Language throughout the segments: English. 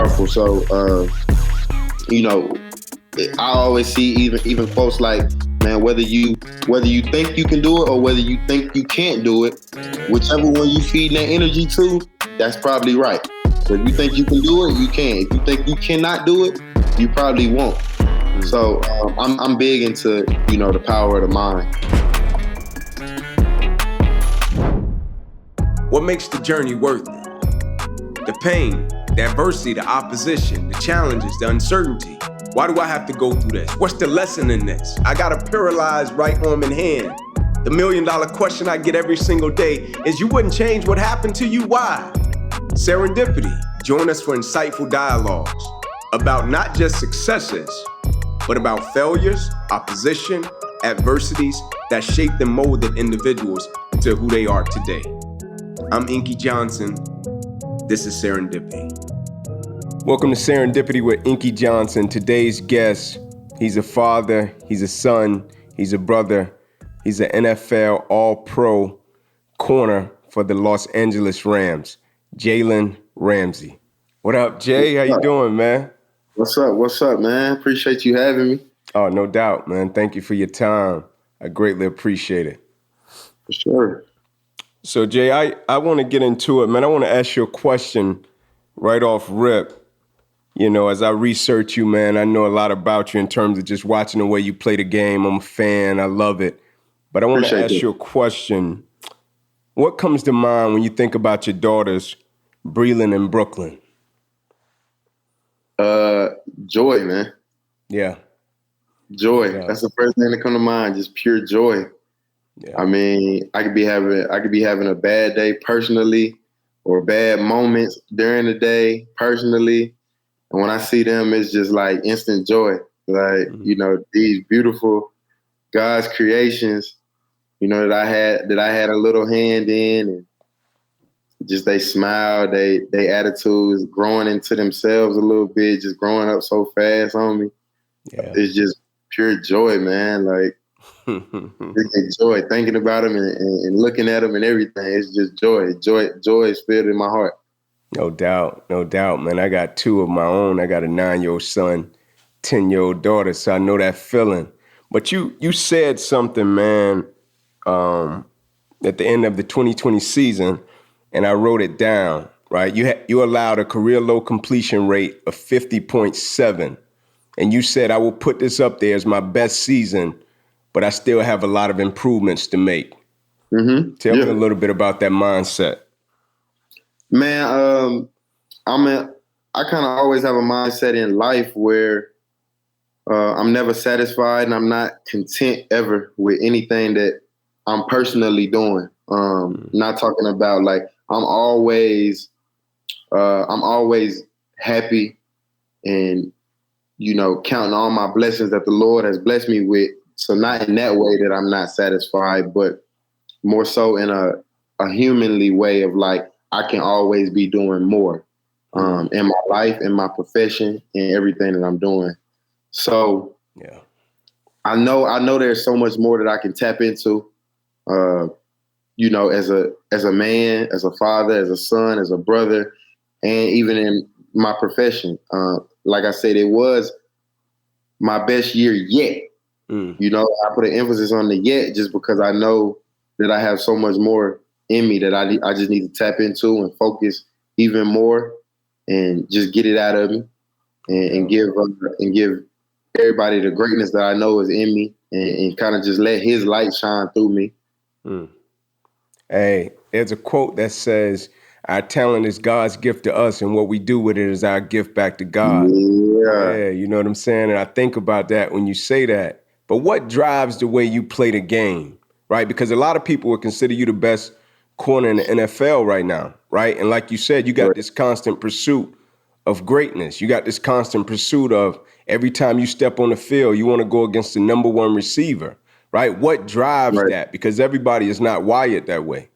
powerful. So, I always see even folks like, man, whether you think you can do it or whether you think you can't do it, whichever one you feed that energy to, that's probably right. So if you think you can do it, you can. If you think you cannot do it, you probably won't. So I'm big into, the power of the mind. What makes the journey worth it? The pain, the adversity, the opposition, the challenges, the uncertainty. Why do I have to go through this? What's the lesson in this? I got a paralyzed right arm and hand. The $1 million question I get every single day is, you wouldn't change what happened to you, why? Serendipity. Join us for insightful dialogues about not just successes, but about failures, opposition, adversities that shaped and molded individuals to who they are today. I'm Inky Johnson. This is Serendipity. Welcome to Serendipity with Inky Johnson. Today's guest, he's a father, he's a son, he's a brother, he's an NFL All-Pro corner for the Los Angeles Rams, Jalen Ramsey. What up, Jay? How you doing, man? What's up, man? Appreciate you having me. Oh, no doubt, man. Thank you for your time. I greatly appreciate it. For sure. So, Jay, I want to get into it, man. I want to ask you a question right off rip. As I research you, man, I know a lot about you in terms of just watching the way you play the game. I'm a fan. I love it. But I want to ask you a question. What comes to mind when you think about your daughters, Breland and Brooklyn? Joy, man. Yeah. Joy. Yeah. That's the first thing that comes to mind, just pure joy. Yeah. I mean, I could be having a bad day personally or bad moments during the day personally. And when I see them, it's just like instant joy. Like, these beautiful God's creations, that I had a little hand in, and just they smile, they attitudes growing into themselves a little bit, just growing up so fast on me. Yeah. It's just pure joy, man. Like, joy thinking about them and looking at them and everything. It's just joy. Joy is filled in my heart. No doubt, man. I got two of my own. I got a 9-year-old son, 10-year-old daughter, so I know that feeling. But you said something, man, at the end of the 2020 season, and I wrote it down, right? You allowed a career low completion rate of 50.7, and you said, I will put this up there as my best season, but I still have a lot of improvements to make. Mm-hmm. Tell me a little bit about that mindset. Man, I kind of always have a mindset in life where I'm never satisfied and I'm not content ever with anything that I'm personally doing. Not talking about like I'm always happy and counting all my blessings that the Lord has blessed me with. So not in that way that I'm not satisfied, but more so in a humanly way of like, I can always be doing more in my life, in my profession, and everything that I'm doing. So yeah, I know there's so much more that I can tap into, as a man, as a father, as a son, as a brother, and even in my profession. Like I said, it was my best year yet. I put an emphasis on the yet just because I know that I have so much more in me that I just need to tap into and focus even more and just get it out of me and give everybody the greatness that I know is in me and kind of just let his light shine through me. Hey, there's a quote that says, our talent is God's gift to us, and what we do with it is our gift back to God. Yeah, you know what I'm saying? And I think about that when you say that. But what drives the way you play the game, right? Because a lot of people would consider you the best corner in the NFL right now, right? And like you said, you got this constant pursuit of greatness. You got this constant pursuit of every time you step on the field, you want to go against the number one receiver, right? What drives that? Because everybody is not wired that way.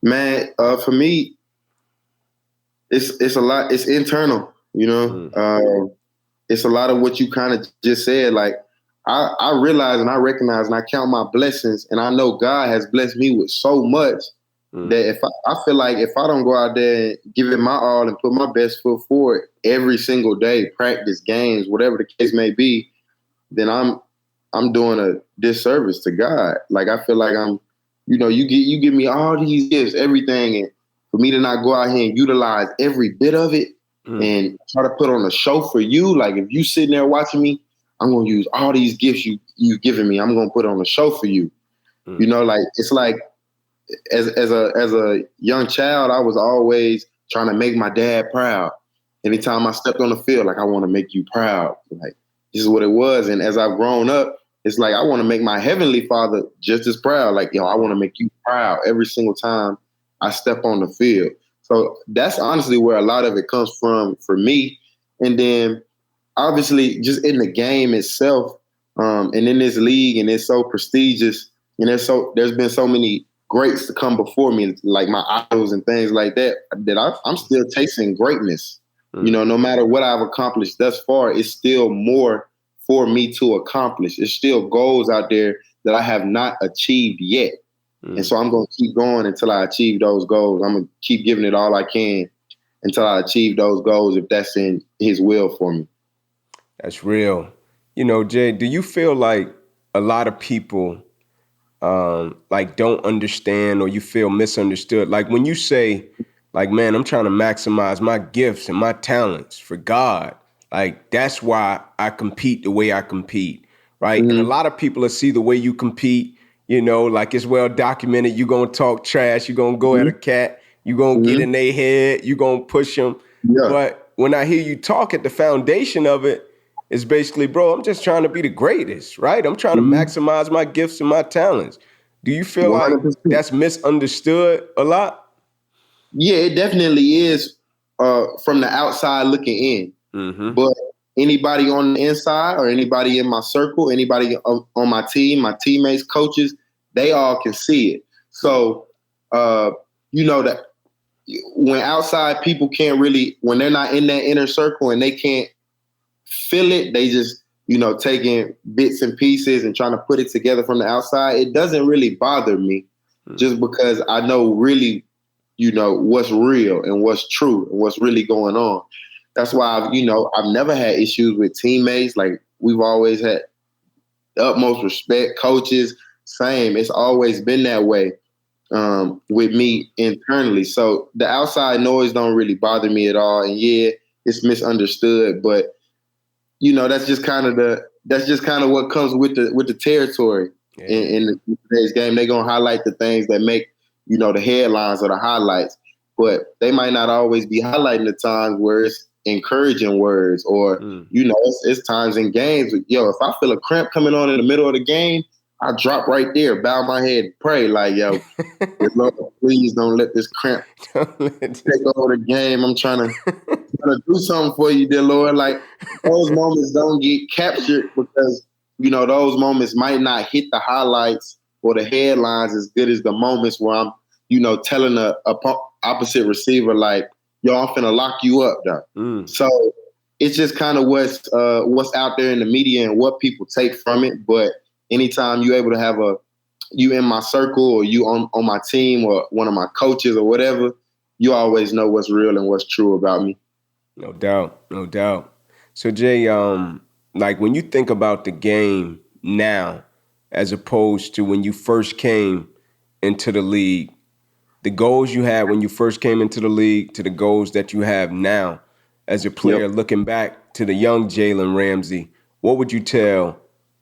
Man, for me, it's a lot. It's internal, It's a lot of what you kind of just said. Like, I realize and I recognize and I count my blessings, and I know God has blessed me with so much that if I feel like if I don't go out there and give it my all and put my best foot forward every single day, practice, games, whatever the case may be, then I'm doing a disservice to God. Like I feel like I'm, you give me all these gifts, everything, and for me to not go out here and utilize every bit of it and try to put on a show for you. Like if you sitting there watching me, I'm gonna use all these gifts you've given me. I'm gonna put on a show for you. Like it's like as a young child, I was always trying to make my dad proud. Anytime I stepped on the field, like I want to make you proud. Like this is what it was. And as I've grown up, it's like I want to make my heavenly Father just as proud. Like, I want to make you proud every single time I step on the field. So that's honestly where a lot of it comes from for me. And then obviously just in the game itself, and in this league, and it's so prestigious, and there's been so many greats to come before me, like my idols and things like that, that I'm still chasing greatness. No matter what I've accomplished thus far, it's still more for me to accomplish. There's still goals out there that I have not achieved yet. And so I'm going to keep going until I achieve those goals. I'm going to keep giving it all I can until I achieve those goals, if that's in his will for me. That's real. Jay, do you feel like a lot of people don't understand, or you feel misunderstood? Like when you say, like, man, I'm trying to maximize my gifts and my talents for God. Like, that's why I compete the way I compete, right? And a lot of people will see the way you compete, like it's well documented. You're going to talk trash. You're going to go at a cat. You're going to get in their head. You're going to push them. Yeah. But when I hear you talk, at the foundation of it is basically, bro, I'm just trying to be the greatest, right? I'm trying to maximize my gifts and my talents. Do you feel 100%. Like that's misunderstood a lot? Yeah, it definitely is from the outside looking in. But anybody on the inside, or anybody in my circle, anybody on my team, my teammates, coaches, they all can see it. So, that when outside people can't really, when they're not in that inner circle and they can't feel it, they just, taking bits and pieces and trying to put it together from the outside, it doesn't really bother me just because I know really, what's real and what's true and what's really going on. That's why I've never had issues with teammates. Like we've always had the utmost respect. Coaches, same. It's always been that way with me internally. So the outside noise don't really bother me at all. And yeah, it's misunderstood, but that's just kind of what comes with the territory in today's game. They're gonna highlight the things that make the headlines or the highlights, but they might not always be highlighting the times where it's encouraging words, or it's times in games. If I feel a cramp coming on in the middle of the game, I drop right there, bow my head, pray like, Lord, please don't let this cramp take over the game. I'm trying to do something for you, dear Lord. Like those moments don't get captured because those moments might not hit the highlights or the headlines as good as the moments where I'm telling a opposite receiver like, yo, I'm finna lock you up, though. So it's just kind of what's out there in the media and what people take from it. But anytime you're able to have you in my circle, or you on my team, or one of my coaches or whatever, you always know what's real and what's true about me. No doubt. So Jay, like when you think about the game now, as opposed to when you first came into the league, the goals you had when you first came into the league to the goals that you have now as a player, looking back to the young Jalen Ramsey, what would you tell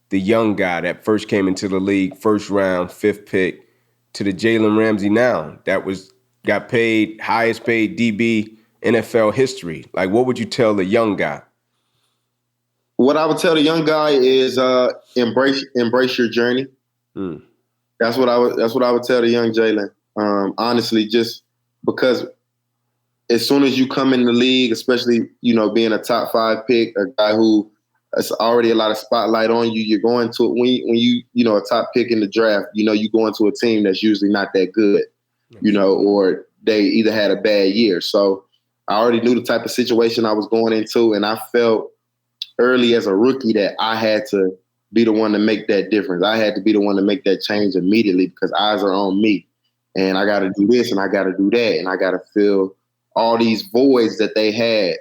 the young guy that first came into the league, first round, 5th pick, to the Jalen Ramsey now that got paid, highest paid DB NFL history? Like, what would you tell the young guy? What I would tell the young guy is embrace your journey. That's what I would tell the young Jalen. Honestly, just because as soon as you come in the league, especially, being a top 5 pick, a guy who has already a lot of spotlight on you, you're going to, when you a top pick in the draft, you go into a team that's usually not that good, or they either had a bad year. So I already knew the type of situation I was going into, and I felt early as a rookie that I had to be the one to make that difference. I had to be the one to make that change immediately because eyes are on me. and I got to do this and I got to do that, and I got to fill all these voids that they had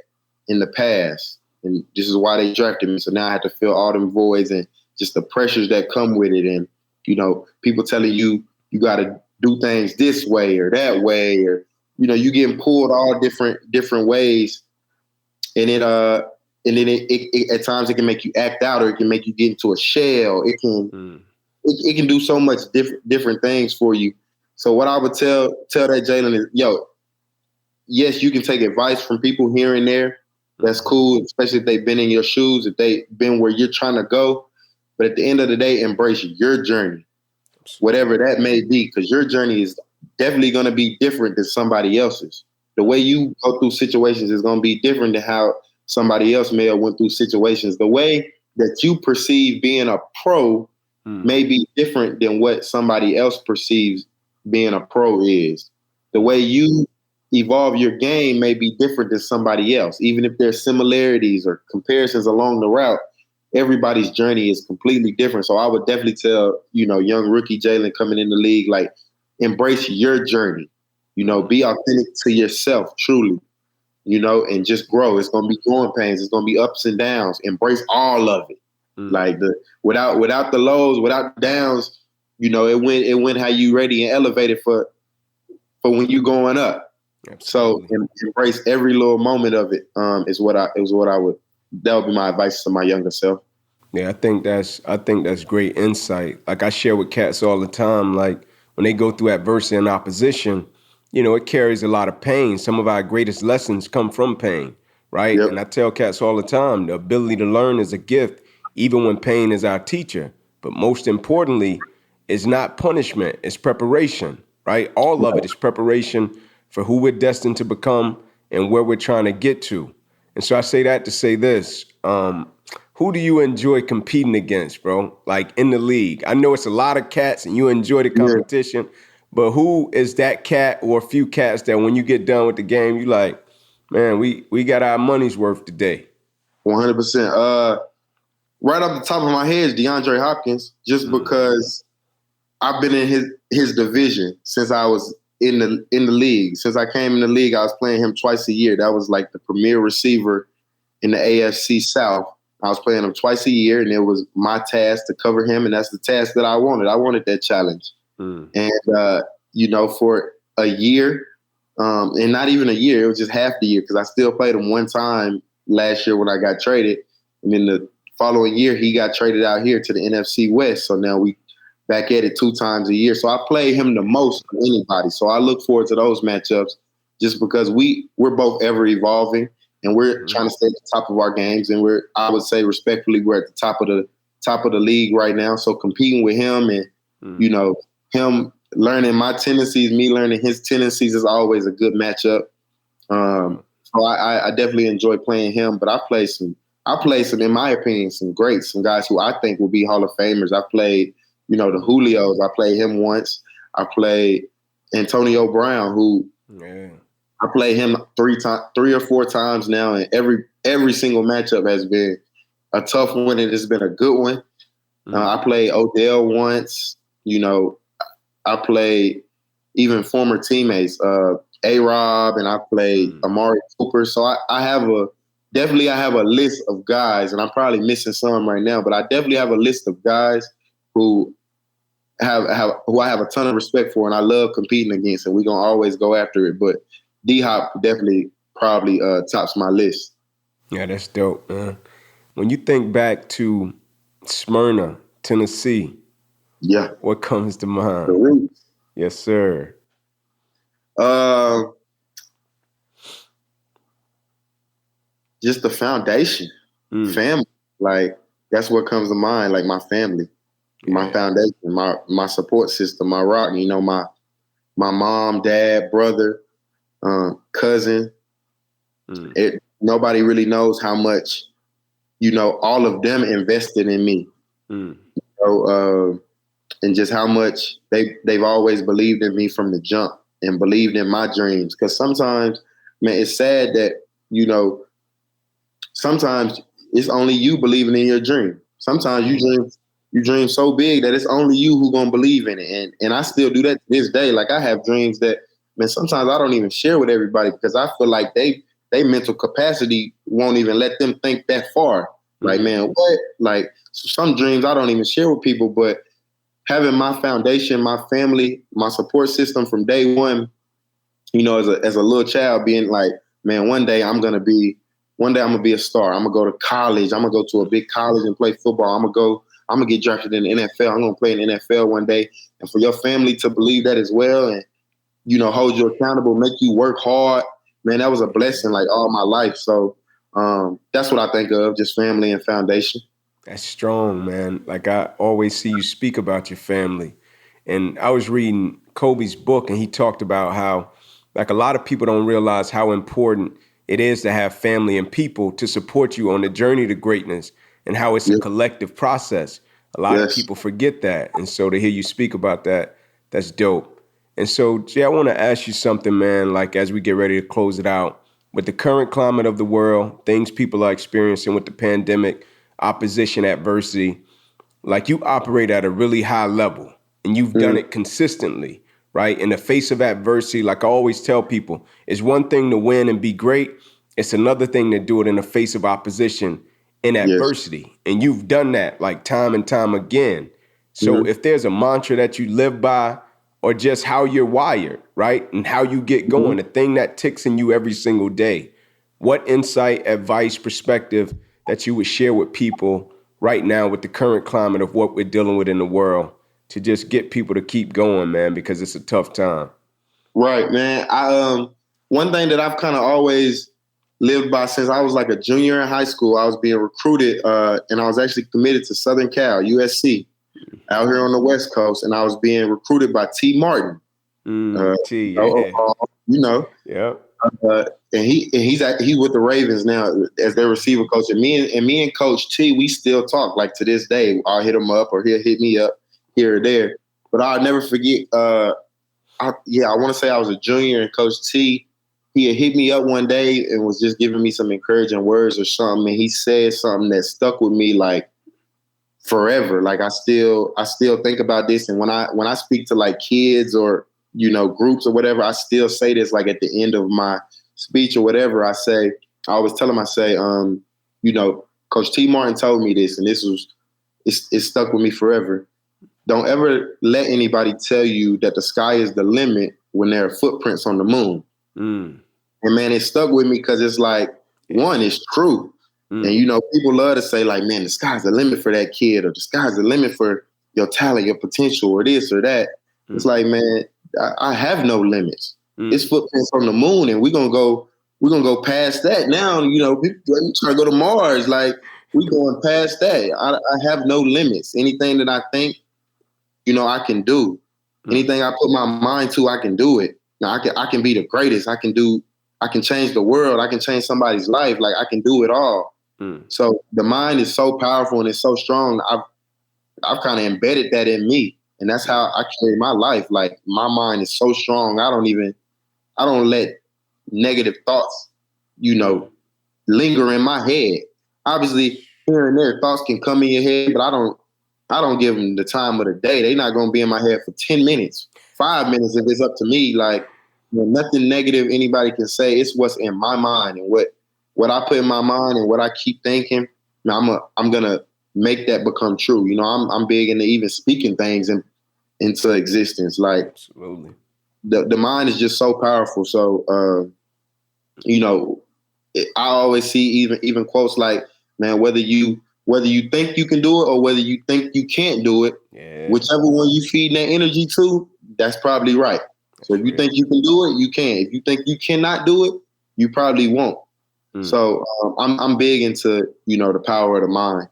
in the past. And this is why they drafted me. So now I have to fill all them voids and just the pressures that come with it. And, people telling you, you got to do things this way or that way, or, you getting pulled all different ways. And it at times it can make you act out, or it can make you get into a shell. It can do so much different things for you. So what I would tell that Jalen is, yes, you can take advice from people here and there. That's cool, especially if they've been in your shoes, if they've been where you're trying to go. But at the end of the day, embrace your journey, whatever that may be, because your journey is definitely going to be different than somebody else's. The way you go through situations is going to be different than how somebody else may have went through situations. The way that you perceive being a pro may be different than what somebody else perceives being a pro is. The way you evolve your game may be different than somebody else. Even if there's similarities or comparisons along the route, everybody's journey is completely different. So I would definitely tell, young rookie Jalen coming in the league, like, embrace your journey, be authentic to yourself, truly, and just grow. It's going to be growing pains. It's going to be ups and downs. Embrace all of it. Like without the lows, without the downs, it went how you ready and elevated for when you going up. Absolutely. So embrace every little moment of it. That would be my advice to my younger self. Yeah, I think that's great insight. Like I share with cats all the time, like when they go through adversity and opposition, it carries a lot of pain. Some of our greatest lessons come from pain, right? Yep. And I tell cats all the time, the ability to learn is a gift, even when pain is our teacher. But most importantly, it's not punishment, it's preparation, right? All of it is preparation for who we're destined to become and where we're trying to get to. And so I say that to say this, who do you enjoy competing against, bro? Like in the league? I know it's a lot of cats and you enjoy the competition, but who is that cat or a few cats that when you get done with the game, you like, man, we got our money's worth today? 100%. Right off the top of my head is DeAndre Hopkins, just because I've been in his division since I was in the league. Since I came in the league, I was playing him twice a year. That was like the premier receiver in the AFC South. I was playing him twice a year, and it was my task to cover him, and that's the task that I wanted. I wanted that challenge. And, for a year, and not even a year, it was just half the year, because I still played him one time last year when I got traded. And then the following year, he got traded out here to the NFC West. So now we back at it 2 times a year. So I play him the most of anybody. So I look forward to those matchups just because we're both ever evolving and we're trying to stay at the top of our games. And I would say respectfully, we're at the top of the league right now. So competing with him and, him learning my tendencies, me learning his tendencies is always a good matchup. So I definitely enjoy playing him, but I play some, in my opinion, some greats, some guys who I think will be Hall of Famers. I played, the Julios. I played him once. I played Antonio Brown, who I played him 3 or 4 times now, and every single matchup has been a tough one, and it's been a good one. I played Odell once. I played even former teammates, A-Rob, and I played Amari Cooper. So I have a list of guys, and I'm probably missing some right now, but I definitely have a list of guys who I have a ton of respect for, and I love competing against, and we're gonna always go after it. But D-Hop definitely probably tops my list. Yeah, that's dope, man. When you think back to Smyrna, Tennessee, what comes to mind? The roots. Yes, sir. Just the foundation, family. Like that's what comes to mind. Like my family, my foundation, my support system, my rock. My mom, dad, brother, cousin. Nobody really knows how much, all of them invested in me. And just how much they've always believed in me from the jump and believed in my dreams. Because sometimes, man, it's sad that, sometimes it's only you believing in your dream. Sometimes you dream You dream so big that it's only you who gonna believe in it. And I still do that to this day. Like, I have dreams that, man, sometimes I don't even share with everybody because I feel like they mental capacity won't even let them think that far. Like, man, what? Like, some dreams I don't even share with people, but having my foundation, my family, my support system from day one, you know, as a little child, being like, man, one day I'm gonna be a star. I'm gonna go to college. I'm gonna go to a big college and play football. I'm gonna get drafted in the NFL. I'm gonna play in the NFL one day. And for your family to believe that as well, and, you know, hold you accountable, make you work hard, man, that was a blessing, like, all my life. So that's what I think of, just family and foundation. That's strong, man. Like, I always see you speak about your family. And I was reading Kobe's book, and he talked about how, like, a lot of people don't realize how important it is to have family and people to support you on the journey to greatness, and how it's a collective process. A lot of people forget that. And so to hear you speak about that, that's dope. And so, Jay, I want to ask you something, man, like, as we get ready to close it out, with the current climate of the world, things people are experiencing with the pandemic, opposition, adversity, like, you operate at a really high level and you've done it consistently, right? In the face of adversity, like I always tell people, it's one thing to win and be great. It's another thing to do it in the face of opposition and adversity. And you've done that, like, time and time again. So if there's a mantra that you live by, or just how you're wired, right? And how you get going, the thing that ticks in you every single day, what insight, advice, perspective that you would share with people right now with the current climate of what we're dealing with in the world to just get people to keep going, man, because it's a tough time? Right, man. One thing that I've kind of always lived by since I was like a junior in high school, I was being recruited and I was actually committed to Southern Cal, USC, out here on the West Coast, and I was being recruited by T. Martin. T, you know. Yeah. And he's with the Ravens now as their receiver coach. And me and Coach T, we still talk, like, to this day. I'll hit him up or he'll hit me up here or there. But I'll never forget. I want to say I was a junior, and Coach T, he had hit me up one day and was just giving me some encouraging words or something. And he said something that stuck with me, like, forever. Like, I still think about this. And when I speak to, like, kids or, you know, groups or whatever, I still say this, like, at the end of my speech or whatever. I always tell them, I say, you know, Coach T. Martin told me this, and it stuck with me forever. Don't ever let anybody tell you that the sky is the limit when there are footprints on the moon. And, man, it stuck with me because it's like, one, it's true. And, you know, people love to say, like, man, the sky's the limit for that kid, or the sky's the limit for your talent, your potential, or this or that. It's like, man, I have no limits. It's footprints on the moon, and we're gonna go past that. Now, you know, we try to go to Mars. Like, we going past that. I have no limits. Anything that I think, you know, I can do. Anything I put my mind to, I can do it. Now, I can be the greatest. I can change the world. I can change somebody's life. Like, I can do it all. So the mind is so powerful and it's so strong. I've kind of embedded that in me. And that's how I carry my life. Like, my mind is so strong. I don't let negative thoughts, you know, linger in my head. Obviously, here and there, thoughts can come in your head, but I don't give them the time of the day. They're not going to be in my head for 10 minutes, 5 minutes if it's up to me. Like, you know, nothing negative anybody can say. It's what's in my mind, and what I put in my mind and what I keep thinking. I'm gonna make that become true. You know, I'm big into even speaking things into existence. Like, absolutely, the mind is just so powerful. So, you know, I always see even quotes like, man, whether you think you can do it or whether you think you can't do it, whichever one you feed that energy to, that's probably right. So if you think you can do it, you can. If you think you cannot do it, you probably won't. So I'm big into, you know, the power of the mind.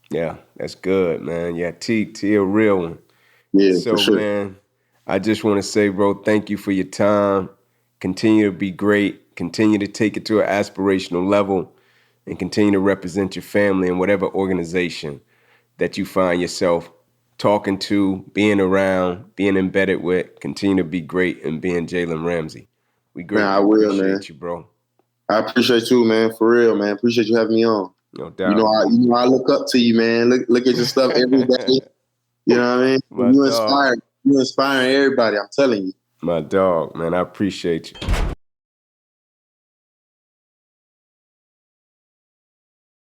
Yeah, that's good, man. Yeah, T a real one. Yeah, so, for sure. Man, I just want to say, bro, thank you for your time. Continue to be great. Continue to take it to an aspirational level, and continue to represent your family in whatever organization that you find yourself talking to, being around, being embedded with. Continue to be great and being Jalen Ramsey. We greatly appreciate you, bro. I appreciate you, man. For real, man. Appreciate you having me on. No doubt. I look up to you, man. Look at your stuff every day. You know what I mean? You inspiring everybody. I'm telling you. My dog, man. I appreciate you.